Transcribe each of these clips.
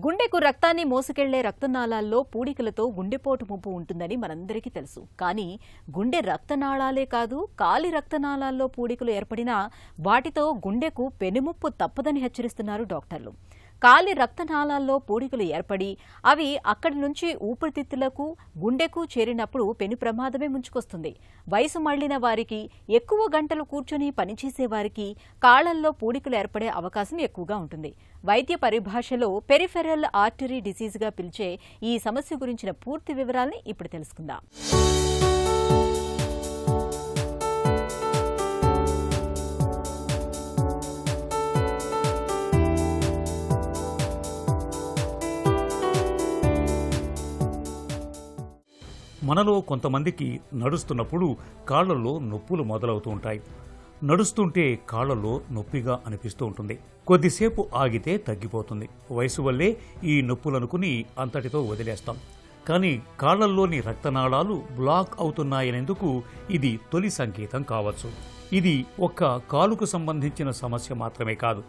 గుండెకు రక్తాన్ని మోసుకెళ్లే రక్తనాళాల్లో పూడికలతో గుండెపోటు ముప్పు ఉంటుందని మనందరికీ తెలుసు. కానీ గుండె రక్తనాళాలే కాదు, కాలి రక్తనాళాల్లో పూడికలు ఏర్పడినా వాటితో గుండెకు పెనుముప్పు తప్పదని హెచ్చరిస్తున్నారు డాక్టర్లు. కాలి రక్తనాళాల్లో పూడికలు ఏర్పడి అవి అక్కడి నుంచి ఊపిరితిత్తులకు, గుండెకు చేరినప్పుడు పెను ప్రమాదమే ముంచుకొస్తుంది. వయసు మళ్లిన వారికి, ఎక్కువ గంటలు కూర్చొని పనిచేసే వారికి కాళ్లల్లో పూడికలు ఏర్పడే అవకాశం ఎక్కువగా ఉంటుంది. వైద్య పరిభాషలో పెరిఫెరల్ ఆర్టరీ డిసీజ్గా పిలిచే ఈ సమస్య గురించిన పూర్తి వివరాల్ని ఇప్పుడు తెలుసుకుందాం. మనలో కొంతమందికి నడుస్తున్నప్పుడు కాళ్లలో నొప్పులు మొదలవుతూ ఉంటాయి. నడుస్తుంటే కాళ్లలో నొప్పిగా అనిపిస్తూ ఉంటుంది. కొద్దిసేపు ఆగితే తగ్గిపోతుంది. వయసు వల్లే ఈ నొప్పులనుకుని అంతటితో వదిలేస్తాం. కానీ కాళ్లల్లోని రక్తనాళాలు బ్లాక్ అవుతున్నాయనేందుకు ఇది తొలి సంకేతం కావచ్చు. ఇది ఒక్క కాలుకు సంబంధించిన సమస్య మాత్రమే కాదు,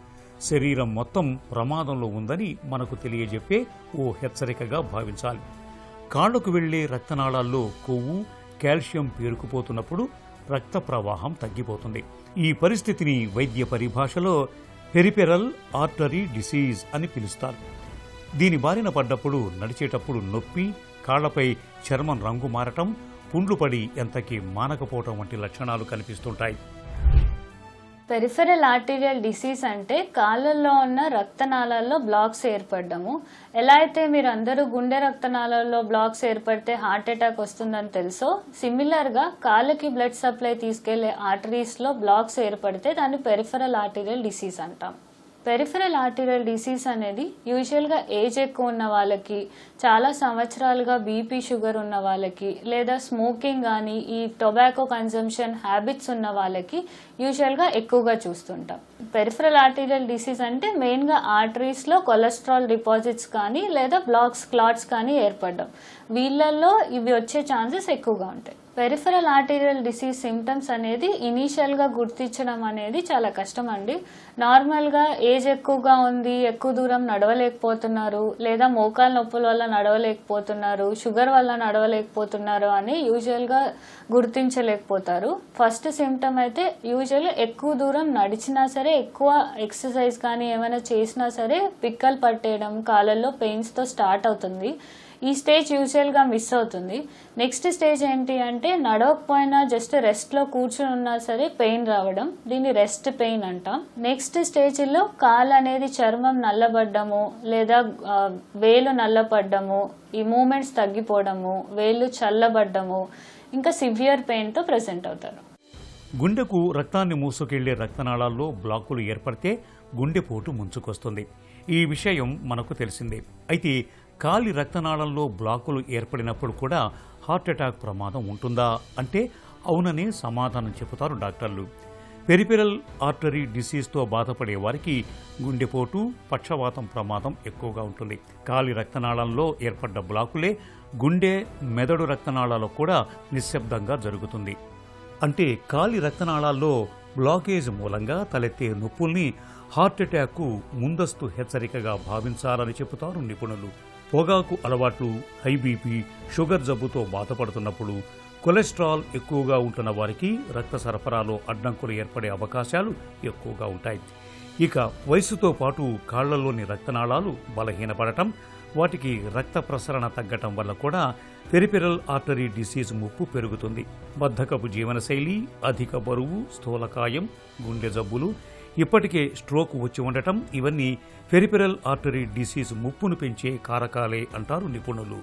శరీరం మొత్తం ప్రమాదంలో ఉందని మనకు తెలియజెప్పే ఓ హెచ్చరికగా భావించాలి. కాళ్లకు వెళ్లే రక్తనాళాల్లో కొవ్వు, కాల్షియం పేరుకుపోతున్నప్పుడు రక్త ప్రవాహం తగ్గిపోతుంది. ఈ పరిస్థితిని వైద్య పరిభాషలో పెరిఫెరల్ ఆర్టరీ డిసీజ్ అని పిలుస్తారు. దీని బారిన పడ్డప్పుడు నడిచేటప్పుడు నొప్పి, కాళ్లపై చర్మం రంగు మారటం, పుండ్లు పడి ఎంతకీ మానకపోవటం వంటి లక్షణాలు కనిపిస్తుంటాయి. పెరిఫెరల్ ఆర్టీరియల్ డిసీజ్ అంటే కాళ్ళల్లో ఉన్న రక్తనాళాల్లో బ్లాక్స్ ఏర్పడము. ఎలా అయితే మీరు అందరూ గుండె రక్తనాళాల్లో బ్లాక్స్ ఏర్పడితే హార్ట్ అటాక్ వస్తుందని తెలుసో, సిమిలర్గా కాళ్ళకి బ్లడ్ సప్లై తీసుకెళ్లే ఆర్టరీస్లో బ్లాక్స్ ఏర్పడితే దాన్ని పెరిఫెరల్ ఆర్టీరియల్ డిసీజ్ అంటాం. పెరిఫెరల్ ఆర్టీరియల్ డిసీజ్ అనేది యూజువల్గా ఏజ్ ఎక్కువ ఉన్న వాళ్ళకి, చాలా సంవత్సరాలుగా బీపీ, షుగర్ ఉన్న వాళ్ళకి, లేదా స్మోకింగ్ కానీ ఈ టొబాకో కన్జంప్షన్ హ్యాబిట్స్ ఉన్న వాళ్ళకి యూజువల్గా ఎక్కువగా చూస్తుంటాం. పెరిఫెరల్ ఆర్టీరియల్ డిసీజ్ అంటే మెయిన్గా ఆర్టరీస్లో కొలెస్ట్రాల్ డిపాజిట్స్ కానీ లేదా బ్లాక్స్, క్లాట్స్ కానీ ఏర్పడడం. వీళ్ళల్లో ఇవి వచ్చే ఛాన్సెస్ ఎక్కువగా ఉంటాయి. పెరిఫెరల్ ఆర్టీరియల్ డిసీజ్ సిమ్టమ్స్ అనేది ఇనీషియల్గా గుర్తించడం అనేది చాలా కష్టం అండి. నార్మల్గా ఏజ్ ఎక్కువగా ఉంది, ఎక్కువ దూరం నడవలేకపోతున్నారు, లేదా మోకాల నొప్పుల వల్ల నడవలేకపోతున్నారు, షుగర్ వల్ల నడవలేకపోతున్నారు అని యూజువల్గా గుర్తించలేకపోతారు. ఫస్ట్ సిమ్టమ్ అయితే యూజువల్ ఎక్కువ దూరం నడిచినా సరే, ఎక్కువ ఎక్సర్సైజ్ కానీ ఏమైనా చేసినా సరే పిక్కలు పట్టేయడం, కాళ్ళల్లో పెయిన్స్తో స్టార్ట్ అవుతుంది. ఈ స్టేజ్ యూజువల్గా మిస్ అవుతుంది. నెక్స్ట్ స్టేజ్ ఏంటి అంటే నడవకపోయినా జస్ట్ రెస్ట్లో కూర్చుని ఉన్నా సరే పెయిన్ రావడం, దీన్ని రెస్ట్ పెయిన్ అంటాం. నెక్స్ట్ స్టేజ్లో కాలు అనేది చర్మం నల్లబడ్డము, లేదా వేలు నల్లపడ్డము, ఈ మూమెంట్స్ తగ్గిపోవడము, వేళ్ళు చల్లబడ్డము, ఇంకా సివియర్ పెయిన్తో ప్రెసెంట్ అవుతారు. గుండెకు రక్తాన్ని మూసుకెళ్లే రక్తనాళాల్లో బ్లాకులు ఏర్పడితే గుండెపోటు ముంచుకొస్తుంది. ఈ విషయం మనకు తెలిసిందే. అయితే కాలి రక్తనాళంలో బ్లాకులు ఏర్పడినప్పుడు కూడా హార్ట్ అటాక్ ప్రమాదం ఉంటుందా అంటే అవుననే సమాధానం చెబుతారు డాక్టర్లు. పెరిఫెరల్ ఆర్టరీ డిసీజ్తో బాధపడే వారికి గుండెపోటు, పక్షవాతం ప్రమాదం ఎక్కువగా ఉంటుంది. కాలి రక్తనాళంలో ఏర్పడ్డ బ్లాకులే గుండె, మెదడు రక్తనాళాల్లో కూడా నిశ్శబ్దంగా జరుగుతుంది. అంటే కాలి రక్తనాళాల్లో బ్లాకేజ్ మూలంగా తలెత్తే నొప్పుల్ని హార్ట్ అటాక్కు ముందస్తు హెచ్చరికగా భావించాలని చెబుతారు నిపుణులు. పొగాకు అలవాట్లు, హై బీపీ, షుగర్ జబ్బుతో బాధపడుతున్నప్పుడు, కొలెస్ట్రాల్ ఎక్కువగా ఉంటున్న వారికి రక్త సరఫరాలో అడ్డంకులు ఏర్పడే అవకాశాలు ఎక్కువగా ఉంటాయి. ఇక వయసుతో పాటు కాళ్లలోని రక్తనాళాలు బలహీనపడటం, వాటికి రక్త ప్రసరణ తగ్గటం వల్ల కూడా పెరిఫెరల్ ఆర్టరీ డిసీజ్ ముప్పు పెరుగుతుంది. బద్ధకపు జీవనశైలి, అధిక బరువు, స్థూలకాయం, గుండె జబ్బులు, ఇప్పటికే స్ట్రోక్ వచ్చి ఉండటం, ఇవన్నీ పెరిఫెరల్ ఆర్టరీ డిసీజ్ ముప్పును పెంచే కారకాలే అంటారు నిపుణులు.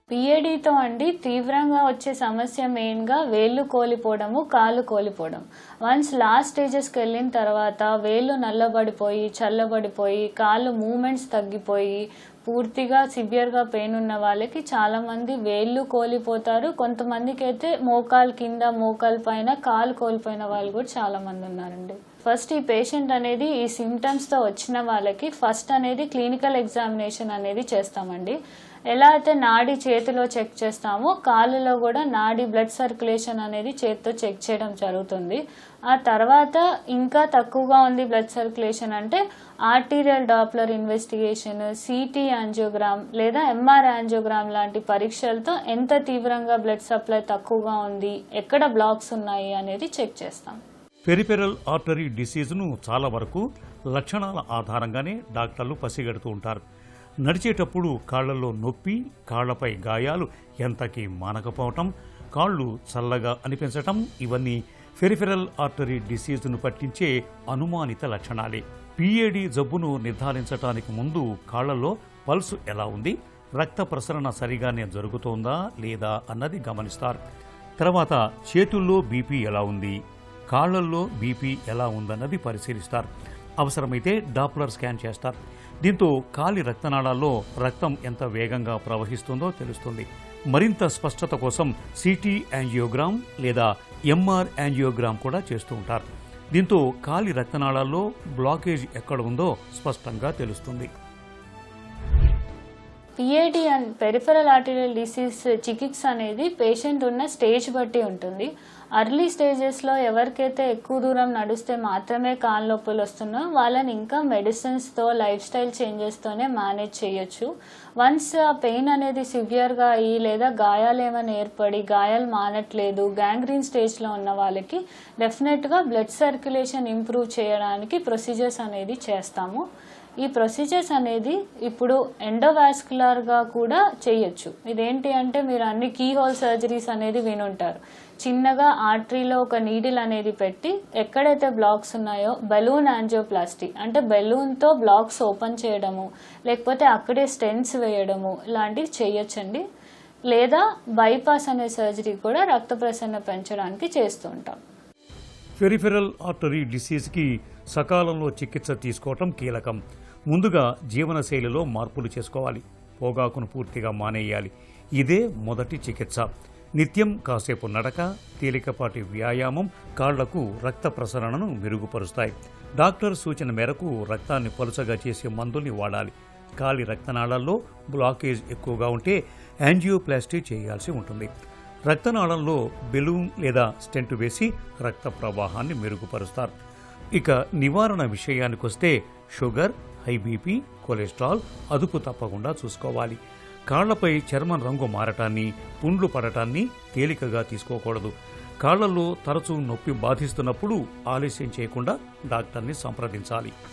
పిఏడితో అండి తీవ్రంగా వచ్చే సమస్య మెయిన్గా వేళ్ళు కోలిపోవడము, కాళ్ళు కోలిపోవడం. వన్స్ లాస్ట్ స్టేజెస్కి వెళ్ళిన తర్వాత వేళ్ళు నల్లబడిపోయి, చల్లబడిపోయి, కాళ్ళు మూమెంట్స్ తగ్గిపోయి పూర్తిగా సివియర్గా పెయిన్ ఉన్న వాళ్ళకి చాలామంది వేళ్ళు కోలిపోతారు. కొంతమందికి అయితే మోకాలు కింద, మోకాలు పైన కాలు కోల్పోయిన వాళ్ళు కూడా చాలామంది ఉన్నారండి. ఫస్ట్ ఈ పేషెంట్ అనేది ఈ సిమ్టమ్స్తో వచ్చిన వాళ్ళకి ఫస్ట్ అనేది క్లినికల్ ఎగ్జామినేషన్ అనేది చేస్తామండి. ఎలా అయితే నాడి చేతిలో చెక్ చేస్తామో కాళ్ళలో కూడా నాడి బ్లడ్ సర్క్యులేషన్ అనేది చేతితో చెక్ చేయడం జరుగుతుంది. ఆ తర్వాత ఇంకా తక్కువగా ఉంది బ్లడ్ సర్క్యులేషన్ అంటే arterial Doppler investigation, city angiogram లేదా ఎంఆర్ యాంజియోగ్రామ్ లాంటి పరీక్షలతో ఎంత తీవ్రంగా బ్లడ్ సప్లై తక్కువగా ఉంది, ఎక్కడ బ్లాక్స్ ఉన్నాయి అనేది చెక్ చేస్తాం. పెరిఫెరల్ ఆర్టరీ డిసీజ్ను చాలా వరకు లక్షణాల ఆధారంగానే డాక్టర్లు పసిగడుతూ ఉంటారు. నడిచేటప్పుడు కాళ్లలో నొప్పి, కాళ్లపై గాయాలు ఎంతకీ మానకపోవటం, కాళ్ళు చల్లగా అనిపించటం ఇవన్నీ పెరిఫెరల్ ఆర్టరీ డిసీజ్ను పట్టించే అనుమానిత లక్షణాలే. పిఏడి జబ్బును నిర్ధారించడానికి ముందు కాళ్లలో పల్సు ఎలా ఉంది, రక్త ప్రసరణ సరిగానే జరుగుతోందా లేదా అన్నది గమనిస్తారు. తర్వాత చేతుల్లో బీపీ ఎలా ఉంది, కాళ్లల్లో బీపీ ఎలా ఉందన్నది పరిశీలిస్తారు. అవసరమైతే డాప్లర్ స్కాన్ చేస్తారు. దీంతో కాలి రక్తనాళాల్లో రక్తం ఎంత వేగంగా ప్రవహిస్తుందో తెలుస్తుంది. మరింత స్పష్టత కోసం సిటీ యాంజియోగ్రామ్ లేదా ఎంఆర్ యాంజియోగ్రామ్ కూడా చేస్తూ ఉంటారు. దీంతో కాలి రక్తనాళాల్లో బ్లాకేజ్ ఎక్కడ ఉందో స్పష్టంగా తెలుస్తుంది. పిఏడి అండ్ పెరిఫెరల్ ఆర్టీరియల్ డిసీజ్ చికిత్స అనేది పేషెంట్ ఉన్న స్టేజ్ బట్టి ఉంటుంది. అర్లీ స్టేజెస్లో ఎవరికైతే ఎక్కువ దూరం నడిస్తే మాత్రమే కాళ్ళ నొప్పులు వస్తున్నాయో వాళ్ళని ఇంకా మెడిసిన్స్తో, లైఫ్ స్టైల్ చేంజెస్తోనే మేనేజ్ చేయొచ్చు. వన్స్ ఆ పెయిన్ అనేది సివియర్గా అయ్యి లేదా గాయాలు ఏమైనా ఏర్పడి గాయాలు మానట్లేదు, గ్యాంగ్రీన్ స్టేజ్లో ఉన్న వాళ్ళకి డెఫినెట్గా బ్లడ్ సర్క్యులేషన్ ఇంప్రూవ్ చేయడానికి ప్రొసీజర్స్ అనేది చేస్తాము. ఈ ప్రొసీజర్స్ అనేది ఇప్పుడు ఎండోవాస్కులర్గా కూడా చేయొచ్చు. ఇదేంటి అంటే మీరు అన్ని కీ హోల్ సర్జరీస్ అనేది వినుంటారు. చిన్నగా ఆర్టరీలో ఒక నీడిల్ అనేది పెట్టి ఎక్కడైతే బ్లాక్స్ ఉన్నాయో బెలూన్ యాంజియోప్లాస్టీ అంటే బెలూన్తో బ్లాక్స్ ఓపెన్ చేయడము, లేకపోతే అక్కడే స్టెంట్స్ వేయడము ఇలాంటివి చేయొచ్చండి. లేదా బైపాస్ అనే సర్జరీ కూడా రక్త ప్రసరణ పెంచడానికి చేస్తూ ఉంటాం. పెరిఫెరల్ ఆర్టరీ డిసీజ్కి సకాలంలో చికిత్స తీసుకోవటం కీలకం. ముందుగా జీవనశైలిలో మార్పులు చేసుకోవాలి. పొగాకును పూర్తిగా మానేయాలి. ఇదే మొదటి చికిత్స. నిత్యం కాసేపు నడక, తేలికపాటి వ్యాయామం కాళ్లకు రక్త ప్రసరణను మెరుగుపరుస్తాయి. డాక్టర్ సూచన మేరకు రక్తాన్ని పలుచగా చేసే మందుల్ని వాడాలి. కాలి రక్తనాళాల్లో బ్లాకేజ్ ఎక్కువగా ఉంటే యాంజియోప్లాస్టీ చేయాల్సి ఉంటుంది. రక్తనాళంలో బెలూన్ లేదా స్టెంట్ వేసి రక్త ప్రవాహాన్ని మెరుగుపరుస్తారు. ఇక నివారణ విషయానికొస్తే షుగర్, హై బీపీ, కొలెస్ట్రాల్ అదుపు తప్పకుండా చూసుకోవాలి. కాళ్లపై చర్మం రంగు మారటాన్ని, పుండ్లు పడటాన్ని తేలికగా తీసుకోకూడదు. కాళ్లలో తరచూ నొప్పి బాధిస్తున్నప్పుడు ఆలస్యం చేయకుండా డాక్టర్ని సంప్రదించాలి.